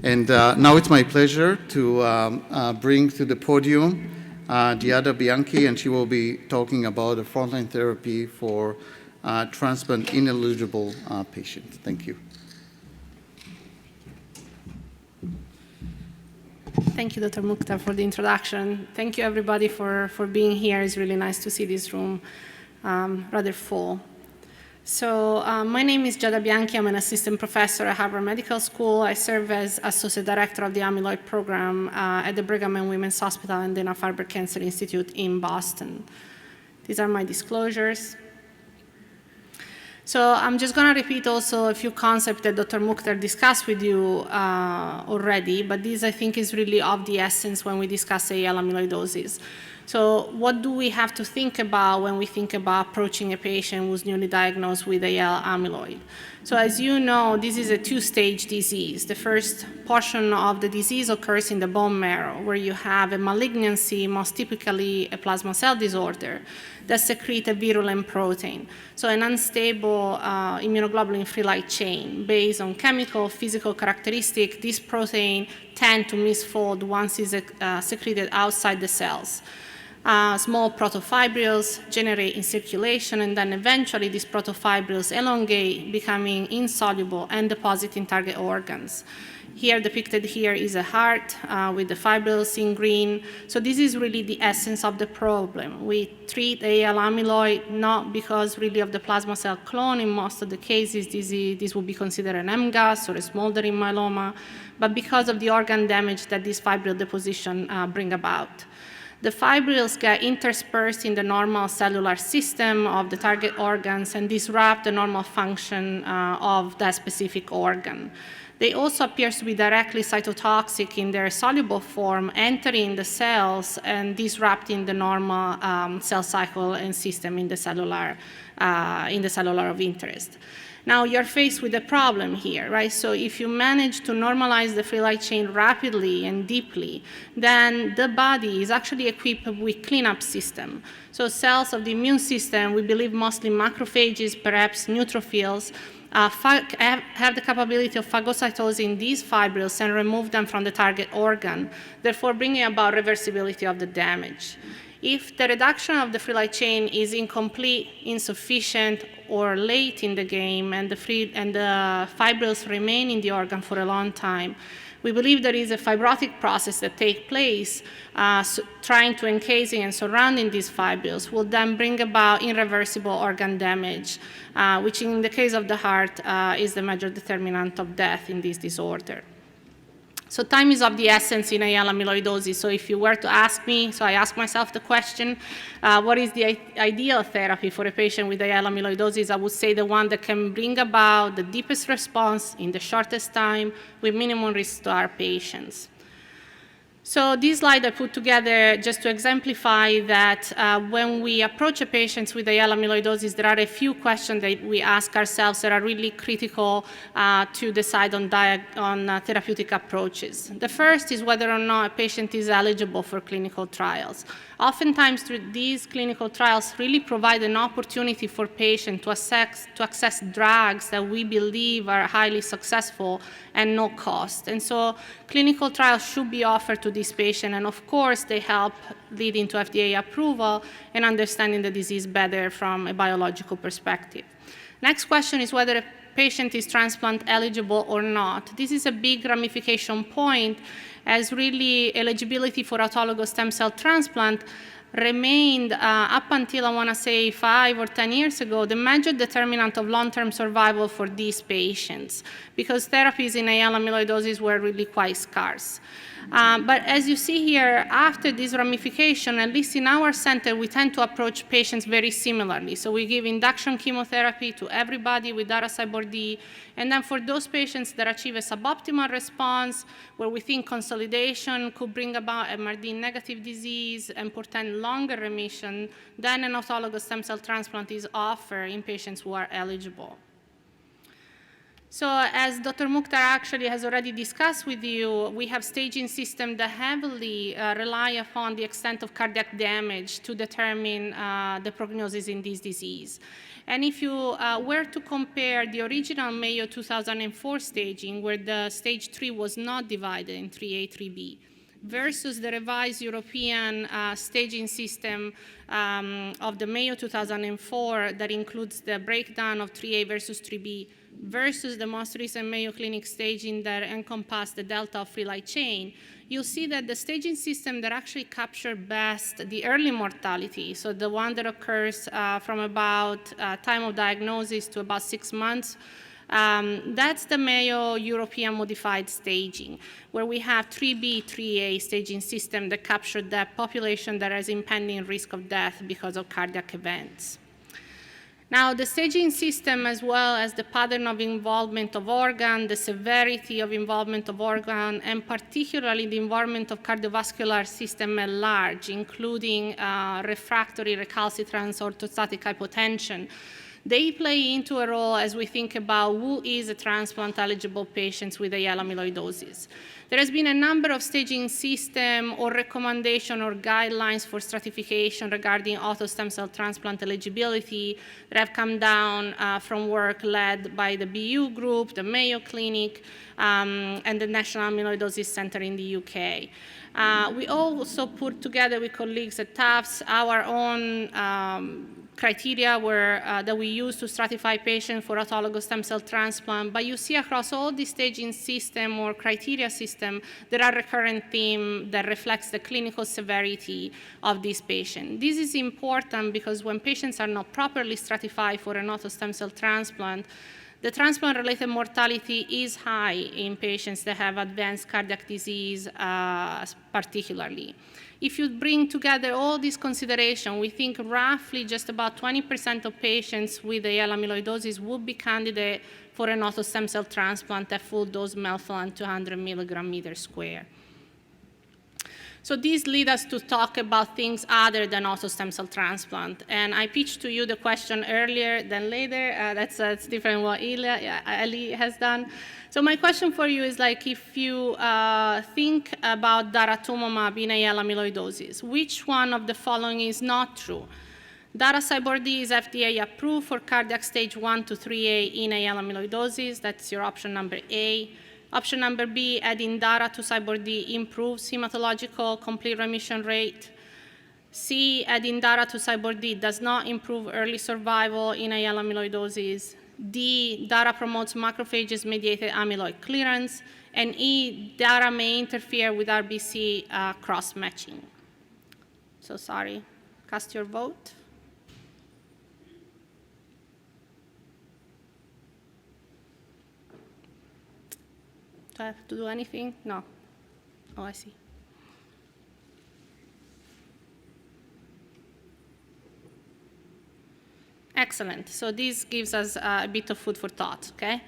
And now it's my pleasure to bring to the podium Giada Bianchi, and she will be talking about a frontline therapy for transplant ineligible patients. Thank you. Thank you, Dr. Mukhtar, for the introduction. Thank you, everybody, for being here. It's really nice to see this room rather full. So my name is Giada Bianchi. I'm an assistant professor at Harvard Medical School. I serve as associate director of the amyloid program at the Brigham and Women's Hospital and Dana-Farber Cancer Institute in Boston. These are my disclosures. So I'm just going to repeat also a few concepts that Dr. Mukhtar discussed with you already, but this, I think, is really of the essence when we discuss AL amyloidosis. So what do we have to think about when we think about approaching a patient who's newly diagnosed with AL amyloid? So as you know, this is a two-stage disease. The first portion of the disease occurs in the bone marrow, where you have a malignancy, most typically a plasma cell disorder, that secrete a virulent protein. So an unstable immunoglobulin-free light chain based on chemical, physical characteristics. This protein tend to misfold once it's secreted outside the cells. Small protofibrils generate in circulation, and then eventually these protofibrils elongate, becoming insoluble and deposit in target organs. Here, depicted here, is a heart with the fibrils in green. So this is really the essence of the problem. We treat AL amyloid not because really of the plasma cell clone. In most of the cases, this would be considered an MGUS or a smoldering myeloma, but because of the organ damage that this fibril deposition bring about. The fibrils get interspersed in the normal cellular system of the target organs and disrupt the normal function of that specific organ. They also appear to be directly cytotoxic in their soluble form, entering the cells and disrupting the normal cell cycle and system in the cellular of interest. Now you're faced with a problem here, right? So if you manage to normalize the free light chain rapidly and deeply, then the body is actually equipped with cleanup system. So cells of the immune system, we believe mostly macrophages, perhaps neutrophils, have the capability of phagocytosing these fibrils and remove them from the target organ, therefore bringing about reversibility of the damage. If the reduction of the free light chain is incomplete, insufficient, or late in the game, and the fibrils remain in the organ for a long time, we believe there is a fibrotic process that takes place trying to encasing and surrounding these fibrils will then bring about irreversible organ damage, which in the case of the heart is the major determinant of death in this disorder. So time is of the essence in AL amyloidosis. So if you were to ask me, so I ask myself the question, what is the ideal therapy for a patient with AL amyloidosis? I would say the one that can bring about the deepest response in the shortest time with minimum risk to our patients. So this slide I put together just to exemplify that when we approach a patient with AL amyloidosis, there are a few questions that we ask ourselves that are really critical to decide on therapeutic approaches. The first is whether or not a patient is eligible for clinical trials. Oftentimes, these clinical trials really provide an opportunity for patients to access drugs that we believe are highly successful and no cost. And so clinical trials should be offered to this patient, and of course, they help leading to FDA approval and understanding the disease better from a biological perspective. Next question is whether a patient is transplant eligible or not. This is a big ramification point, as really eligibility for autologous stem cell transplant remained up until, I want to say, 5 or 10 years ago, the major determinant of long-term survival for these patients, because therapies in AL amyloidosis were really quite scarce. But as you see here, after this ramification, at least in our center, we tend to approach patients very similarly. So we give induction chemotherapy to everybody with Dara-Cyborg-D, and then for those patients that achieve a suboptimal response, where we think consolidation could bring about MRD-negative disease and portend longer remission, then an autologous stem cell transplant is offered in patients who are eligible. So as Dr. Mukhtar actually has already discussed with you, we have staging systems that heavily rely upon the extent of cardiac damage to determine the prognosis in this disease. And if you were to compare the original Mayo 2004 staging, where the stage 3 was not divided in 3A, 3B, versus the revised European staging system of the Mayo 2004 that includes the breakdown of 3A versus 3B, versus the most recent Mayo Clinic staging that encompassed the delta of free light chain, you'll see that the staging system that actually capture best the early mortality, so the one that occurs from about time of diagnosis to about 6 months, that's the Mayo European modified staging, where we have 3B, 3A staging system that capture that population that has impending risk of death because of cardiac events. Now, the staging system, as well as the pattern of involvement of organ, the severity of involvement of organ, and particularly the involvement of cardiovascular system at large, including refractory recalcitrance or orthostatic hypotension, they play into a role as we think about who is a transplant-eligible patient with AL amyloidosis. There has been a number of staging system or recommendation or guidelines for stratification regarding auto stem cell transplant eligibility that have come down from work led by the BU group, the Mayo Clinic, and the National Amyloidosis Center in the UK. We also put together with colleagues at Tufts our own criteria that we use to stratify patients for autologous stem cell transplant, but you see across all the staging system or criteria system, there are recurrent theme that reflects the clinical severity of this patient. This is important because when patients are not properly stratified for an auto stem cell transplant, the transplant-related mortality is high in patients that have advanced cardiac disease particularly. If you bring together all these considerations, we think roughly just about 20% of patients with AL amyloidosis would be candidate for an auto stem cell transplant at full dose melphalan 200 milligram meter square. So these lead us to talk about things other than auto stem cell transplant. And I pitched to you the question earlier than later. That's different what Eli has done. So my question for you is, like, if you think about daratumumab in AL amyloidosis, which one of the following is not true? Dara-CyBorD is FDA approved for cardiac stage 1 to 3A in AL amyloidosis. That's your option number A. Option number B, adding DARA to CyBorD improves hematological complete remission rate. C, adding DARA to CyBorD does not improve early survival in AL amyloidosis. D, DARA promotes macrophages-mediated amyloid clearance. And E, DARA may interfere with RBC cross-matching. So sorry, cast your vote. Do I have to do anything? No. Oh, I see. Excellent. So this gives us a bit of food for thought, okay?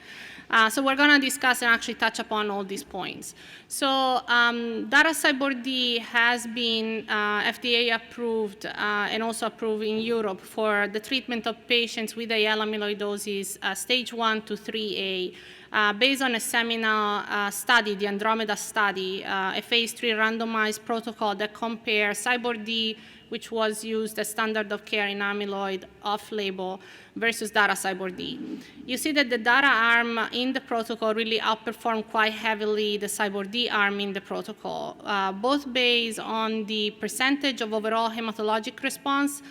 So we're going to discuss and actually touch upon all these points. So Dara-CyBorD has been FDA approved and also approved in Europe for the treatment of patients with AL amyloidosis stage 1 to 3A based on a seminal study, the Andromeda study, a phase 3 randomized protocol that compares CyBorD, which was used as standard of care in amyloid off-label, versus Dara-CyBorD. You see that the Dara arm in the protocol really outperformed quite heavily the CyBorD arm in the protocol, both based on the percentage of overall hematologic response,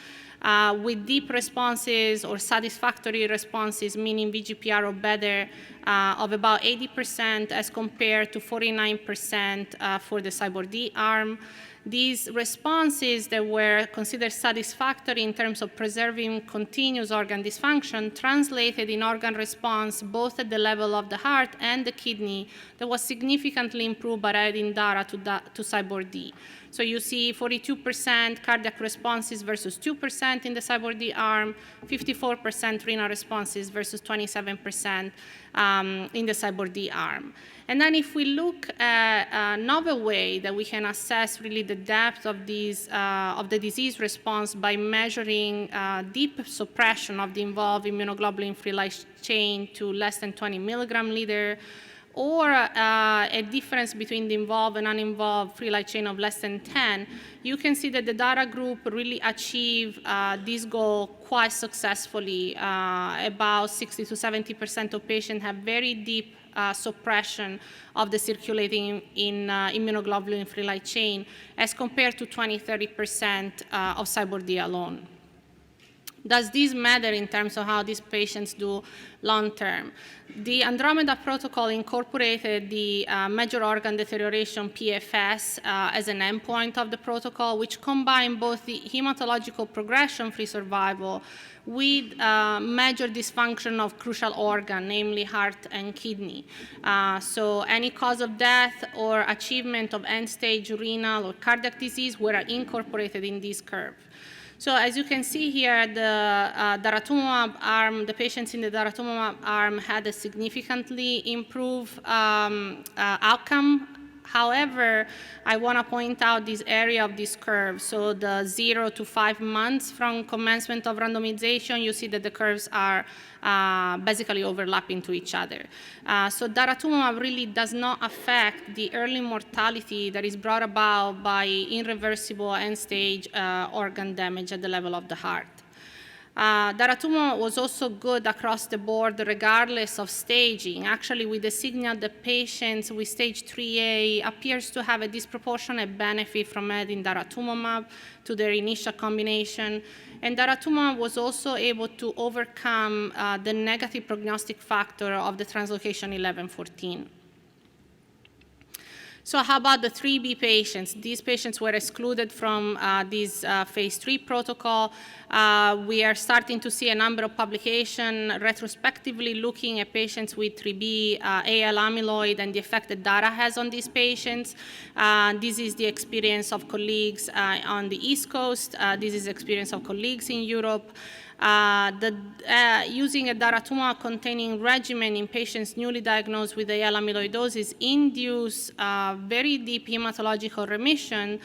with deep responses or satisfactory responses, meaning VGPR or better, of about 80% as compared to 49% for the CyBorD arm. These responses that were considered satisfactory in terms of preserving continuous organ dysfunction translated in organ response both at the level of the heart and the kidney that was significantly improved by adding DARA to CyBorD. So you see 42% cardiac responses versus 2% in the CyBorD arm, 54% renal responses versus 27% in the CyBorD arm. And then if we look at a novel way that we can assess really the depth of the disease response by measuring deep suppression of the involved immunoglobulin-free light chain to less than 20 milligram liter, or a difference between the involved and uninvolved free light chain of less than 10, you can see that the DARA group really achieved this goal quite successfully. About 60 to 70% of patients have very deep suppression of the circulating in immunoglobulin free light chain as compared to 20-30% of CyBorD alone. Does this matter in terms of how these patients do long-term? The Andromeda protocol incorporated the major organ deterioration PFS as an endpoint of the protocol, which combined both the hematological progression-free survival with major dysfunction of crucial organ, namely heart and kidney. So any cause of death or achievement of end-stage renal or cardiac disease were incorporated in this curve. So as you can see here, the daratumumab arm, the patients in the daratumumab arm had a significantly improved outcome. However, I want to point out this area of this curve. So the 0 to 5 months from commencement of randomization, you see that the curves are basically overlapping to each other. So daratumumab really does not affect the early mortality that is brought about by irreversible end-stage organ damage at the level of the heart. Daratumumab was also good across the board regardless of staging. Actually, with the signal, the patients with stage 3A appears to have a disproportionate benefit from adding daratumumab to their initial combination. And daratumumab was also able to overcome the negative prognostic factor of the translocation 11-14. So how about the 3B patients? These patients were excluded from this phase 3 protocol. We are starting to see a number of publications retrospectively looking at patients with 3B AL amyloid and the effect that DARA has on these patients. This is the experience of colleagues on the East Coast. This is the experience of colleagues in Europe. Using a daratumumab-containing regimen in patients newly diagnosed with AL amyloidosis induce very deep hematological remission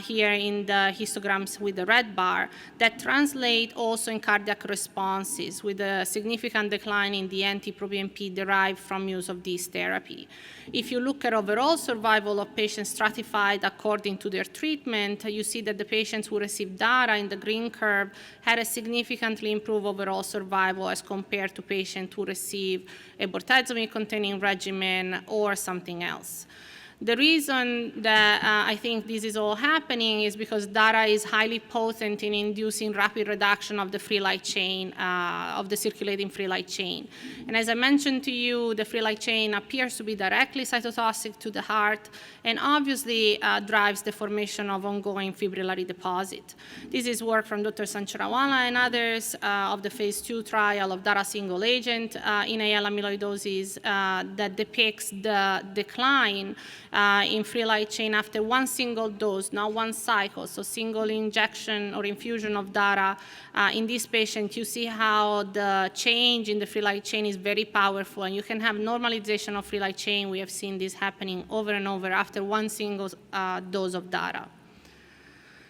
here in the histograms with the red bar that translate also in cardiac responses with a significant decline in the NT-proBNP derived from use of this therapy. If you look at overall survival of patients stratified according to their treatment, you see that the patients who received DARA in the green curve had a significantly improved overall survival as compared to patients who receive a bortezomib-containing regimen or something else. The reason that I think this is all happening is because DARA is highly potent in inducing rapid reduction of the free light chain, of the circulating free light chain. And as I mentioned to you, the free light chain appears to be directly cytotoxic to the heart and obviously drives the formation of ongoing fibrillary deposit. This is work from Dr. Sancharawala and others of the phase 2 trial of DARA single agent in AL amyloidosis that depicts the decline in free light chain after one single dose, not one cycle, so single injection or infusion of DARA. In this patient, you see how the change in the free light chain is very powerful, and you can have normalization of free light chain. We have seen this happening over and over after one single dose of DARA.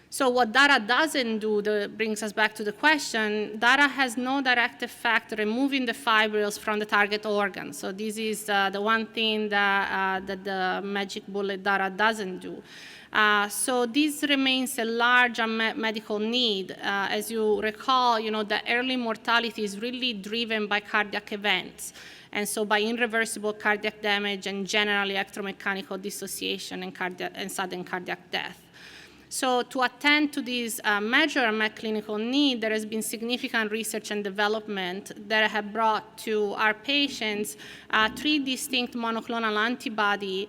So what DARA doesn't do, brings us back to the question, DARA has no direct effect removing the fibrils from the target organ. So this is the one thing that the magic bullet DARA doesn't do. So this remains a large unmet medical need. As you recall, the early mortality is really driven by cardiac events. And so by irreversible cardiac damage and generally electromechanical dissociation and sudden cardiac death. So to attend to this major unmet clinical need, there has been significant research and development that have brought to our patients 3 distinct monoclonal antibody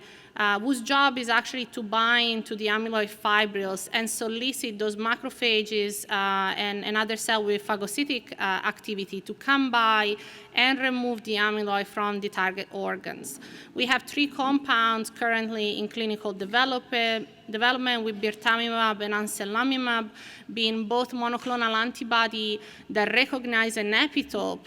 whose job is actually to bind to the amyloid fibrils and solicit those macrophages and other cells with phagocytic activity to come by and remove the amyloid from the target organs. We have 3 compounds currently in clinical development with birtamimab and anselamimab being both monoclonal antibody that recognize an epitope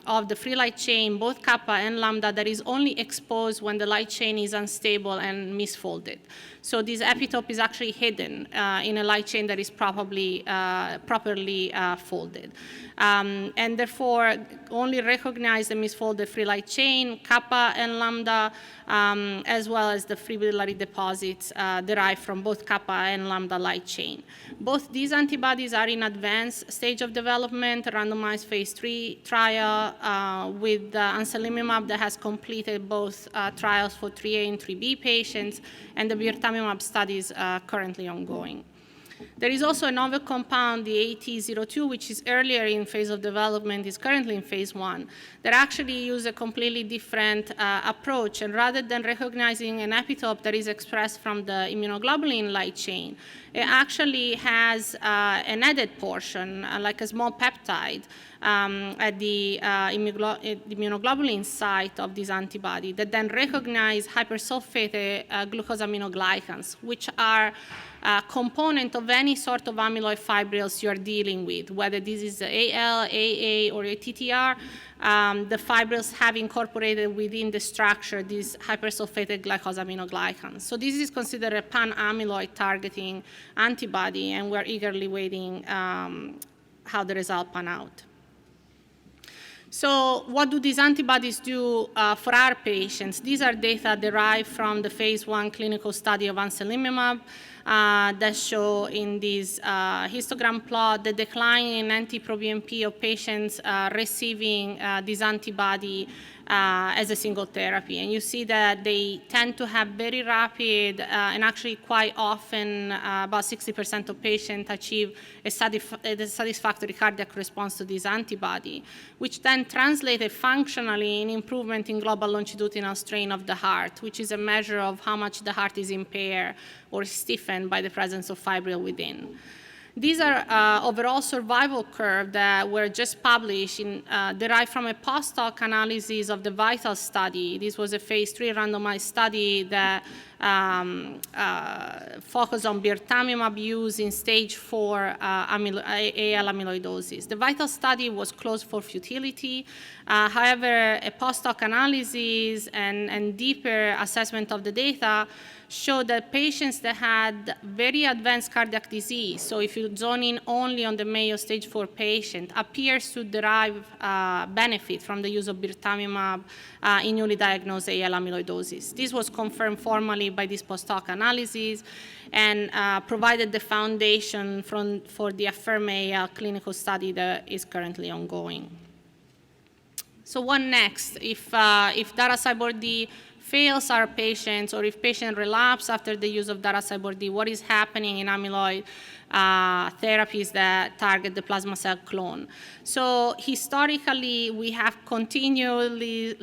of the free light chain, both kappa and lambda, that is only exposed when the light chain is unstable and misfolded. So this epitope is actually hidden in a light chain that is properly folded. And therefore, only recognize the misfolded free light chain, kappa and lambda, as well as the fibrillary deposits derived from both kappa and lambda light chain. Both these antibodies are in advanced stage of development, randomized phase 3 trial with anselamimab that has completed both trials for 3A and 3B patients, and the birtamimab study is currently ongoing. There is also a novel compound, the AT02, which is earlier in phase of development, is currently in phase 1, that actually use a completely different approach. And rather than recognizing an epitope that is expressed from the immunoglobulin light chain, it actually has an added portion, like a small peptide, at the immunoglobulin site of this antibody that then recognize hypersulfated glucosaminoglycans, which are a component of any sort of amyloid fibrils you are dealing with, whether this is AL, AA, or a TTR. The fibrils have incorporated within the structure these hypersulfated glycosaminoglycans. So this is considered a pan-amyloid targeting antibody, and we're eagerly waiting how the result pan out. So what do these antibodies do for our patients? These are data derived from the phase 1 clinical study of anselamimab that show in this histogram plot the decline in NT-proBNP of patients receiving this antibody as a single therapy. And you see that they tend to have very rapid and actually quite often about 60% of patients achieve a satisfactory cardiac response to this antibody, which then translated functionally in improvement in global longitudinal strain of the heart, which is a measure of how much the heart is impaired or stiffened by the presence of fibril within. These are overall survival curves that were just published, derived from a post-hoc analysis of the VITAL study. This was a phase 3 randomized study that focused on birtamimab use in stage 4 AL amyloidosis. The VITAL study was closed for futility. However, a post-hoc analysis and deeper assessment of the data showed that patients that had very advanced cardiac disease, so if you zone in only on the Mayo stage 4 patient, appears to derive benefit from the use of birtamimab in newly diagnosed AL amyloidosis. This was confirmed formally by this post-hoc analysis and provided the foundation for the AFFIRM-AL clinical study that is currently ongoing. So what next? If Dara-CyBorD fails our patients, or if patients relapse after the use of Dara-CyBorD, what is happening in amyloid therapies that target the plasma cell clone? So historically, we have continuously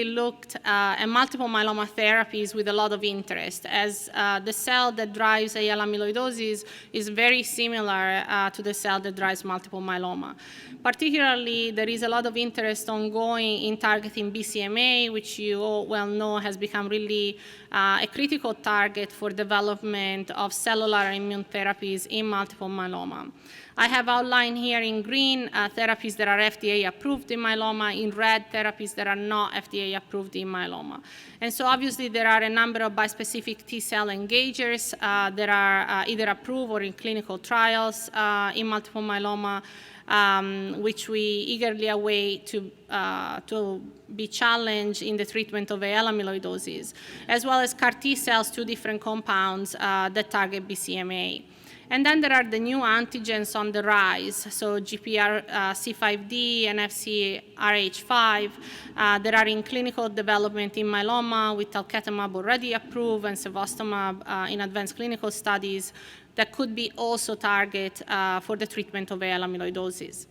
looked at multiple myeloma therapies with a lot of interest, as the cell that drives AL amyloidosis is very similar to the cell that drives multiple myeloma. Particularly, there is a lot of interest ongoing in targeting BCMA, which you all well know has become really a critical target for development of cellular immune therapies in multiple myeloma. I have outlined here in green therapies that are FDA approved in myeloma, in red therapies that are not FDA approved in myeloma. And so obviously there are a number of bispecific T-cell engagers that are either approved or in clinical trials in multiple myeloma, which we eagerly await to be challenged in the treatment of AL amyloidosis, as well as CAR T cells, 2 different compounds that target BCMA. And then there are the new antigens on the rise, so GPRC5D and FcRH5 that are in clinical development in myeloma, with talquetamab already approved and cevostamab in advanced clinical studies that could be also target for the treatment of AL amyloidosis.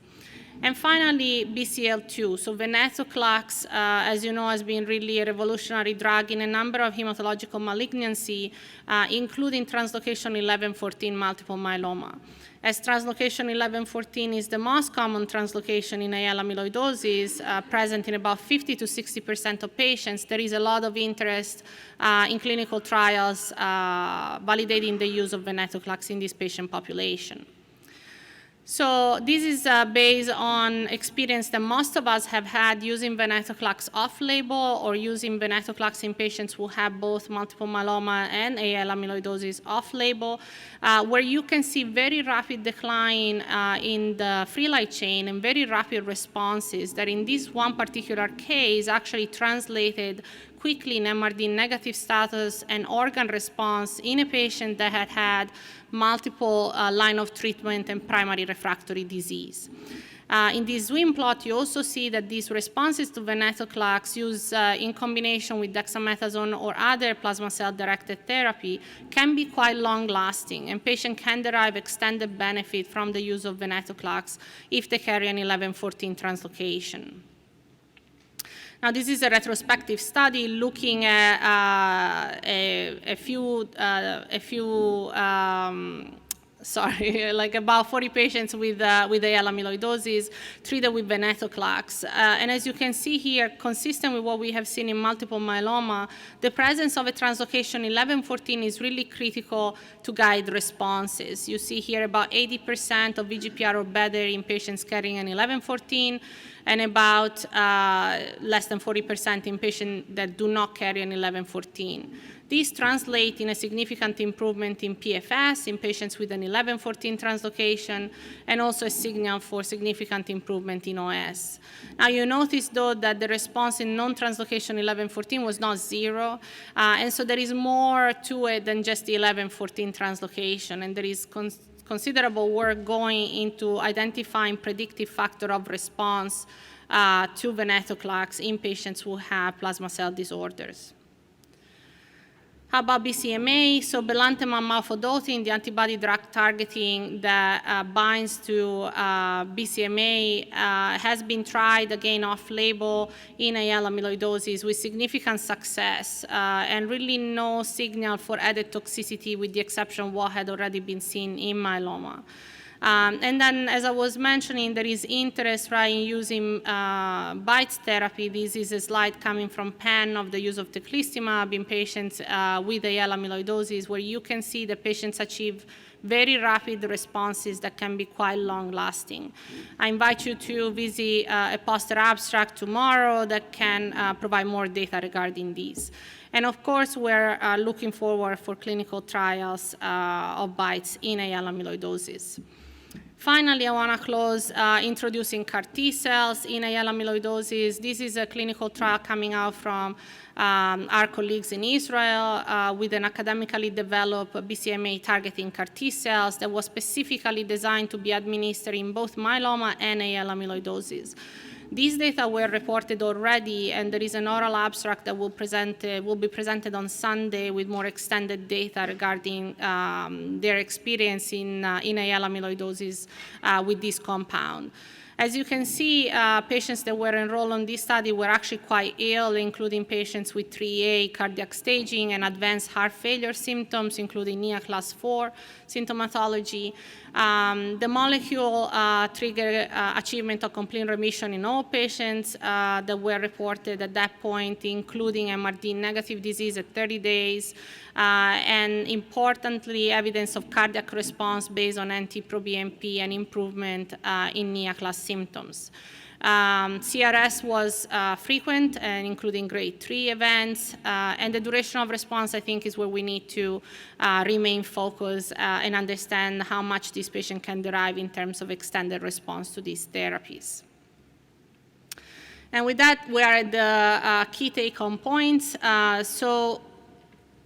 And finally, BCL2. So venetoclax, as you know, has been really a revolutionary drug in a number of hematological malignancy, including translocation 11-14 multiple myeloma. As translocation 11-14 is the most common translocation in AL amyloidosis, present in about 50 to 60% of patients, there is a lot of interest in clinical trials validating the use of venetoclax in this patient population. So this is based on experience that most of us have had using venetoclax off-label or using venetoclax in patients who have both multiple myeloma and AL amyloidosis off-label, where you can see very rapid decline in the free light chain and very rapid responses that in this one particular case actually translated quickly in MRD negative status and organ response in a patient that had had multiple line of treatment and primary refractory disease. In this swim plot, you also see that these responses to venetoclax used in combination with dexamethasone or other plasma cell-directed therapy can be quite long-lasting, and patients can derive extended benefit from the use of venetoclax if they carry an 11-14 translocation. Now, this is a retrospective study looking at like about 40 patients with AL amyloidosis treated with venetoclax. And as you can see here, consistent with what we have seen in multiple myeloma, the presence of a translocation 11-14 is really critical to guide responses. You see here about 80% of VGPR or better in patients carrying an 11-14, and about less than 40% in patients that do not carry an 11-14. These translate in a significant improvement in PFS in patients with an 11-14 translocation, and also a signal for significant improvement in OS. Now, you notice, though, that the response in non-translocation 11-14 was not zero, and so there is more to it than just the 11-14 translocation, and there is considerable work going into identifying predictive factor of response to venetoclax in patients who have plasma cell disorders. How about BCMA? So belantamab mafodotin, the antibody drug targeting that binds to BCMA, has been tried again off-label in AL amyloidosis with significant success and really no signal for added toxicity with the exception of what had already been seen in myeloma. And then, as I was mentioning, there is interest in using BiTE therapy. This is a slide coming from PEN of the use of teclistamab in patients with AL amyloidosis, where you can see the patients achieve very rapid responses that can be quite long-lasting. I invite you to visit a poster abstract tomorrow that can provide more data regarding these. And of course, we're looking forward for clinical trials of BiTEs in AL amyloidosis. Finally, I want to close introducing CAR T cells in AL amyloidosis. This is a clinical trial coming out from our colleagues in Israel with an academically developed BCMA targeting CAR T cells that was specifically designed to be administered in both myeloma and AL amyloidosis. These data were reported already, and there is an oral abstract that will be presented on Sunday with more extended data regarding their experience in AL amyloidosis with this compound. As you can see, patients that were enrolled on this study were actually quite ill, including patients with 3A cardiac staging and advanced heart failure symptoms, including NIA class 4 symptomatology. The molecule triggered achievement of complete remission in all patients that were reported at that point, including MRD negative disease at 30 days, and importantly, evidence of cardiac response based on NT-proBNP and improvement in NIA class symptoms. CRS was frequent, and including grade 3 events, and the duration of response, I think, is where we need to remain focused and understand how much this patient can derive in terms of extended response to these therapies. And with that, we are at the key take-home points. So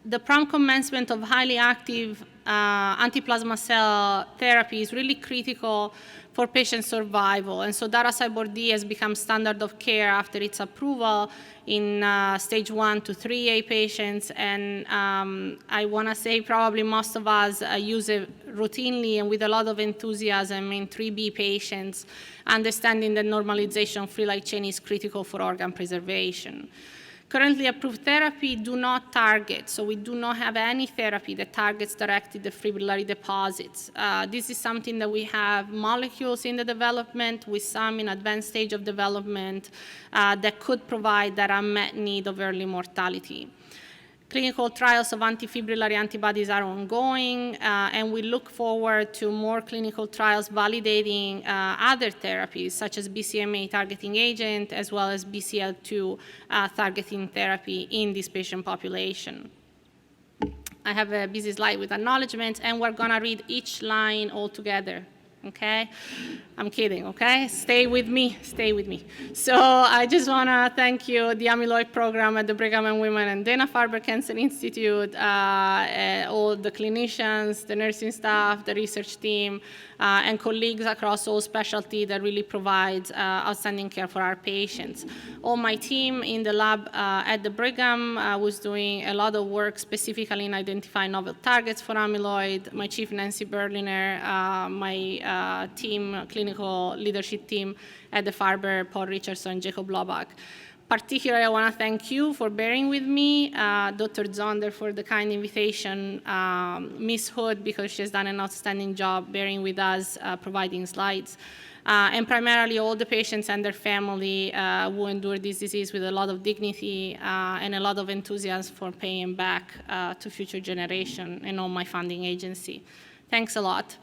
the prompt commencement of highly active antiplasma cell therapy is really critical for patient survival. And so Daracybord-D has become standard of care after its approval in stage 1 to 3A patients. And I want to say probably most of us use it routinely and with a lot of enthusiasm in 3B patients, understanding that normalization of free light chain is critical for organ preservation. Currently approved therapy do not target, so we do not have any therapy that targets directly the fibrillary deposits. This is something that we have molecules in the development, with some in advanced stage of development, that could provide that unmet need of early mortality. Clinical trials of antifibrillary antibodies are ongoing, and we look forward to more clinical trials validating other therapies, such as BCMA targeting agent, as well as BCL2 targeting therapy in this patient population. I have a busy slide with acknowledgements, and we're going to read each line all together. Okay? I'm kidding, okay? Stay with me, stay with me. So I just want to thank you, the amyloid program at the Brigham and Women and Dana-Farber Cancer Institute, all the clinicians, the nursing staff, the research team, and colleagues across all specialty that really provides outstanding care for our patients. All my team in the lab at the Brigham was doing a lot of work specifically in identifying novel targets for amyloid. My chief, Nancy Berliner, my team, clinical leadership team at the Farber, Paul Richardson, Jacob Lobach. Particularly, I want to thank you for bearing with me, Dr. Zonder for the kind invitation, Ms. Hood because she has done an outstanding job bearing with us, providing slides, and primarily all the patients and their family who endure this disease with a lot of dignity and a lot of enthusiasm for paying back to future generation and all my funding agency. Thanks a lot.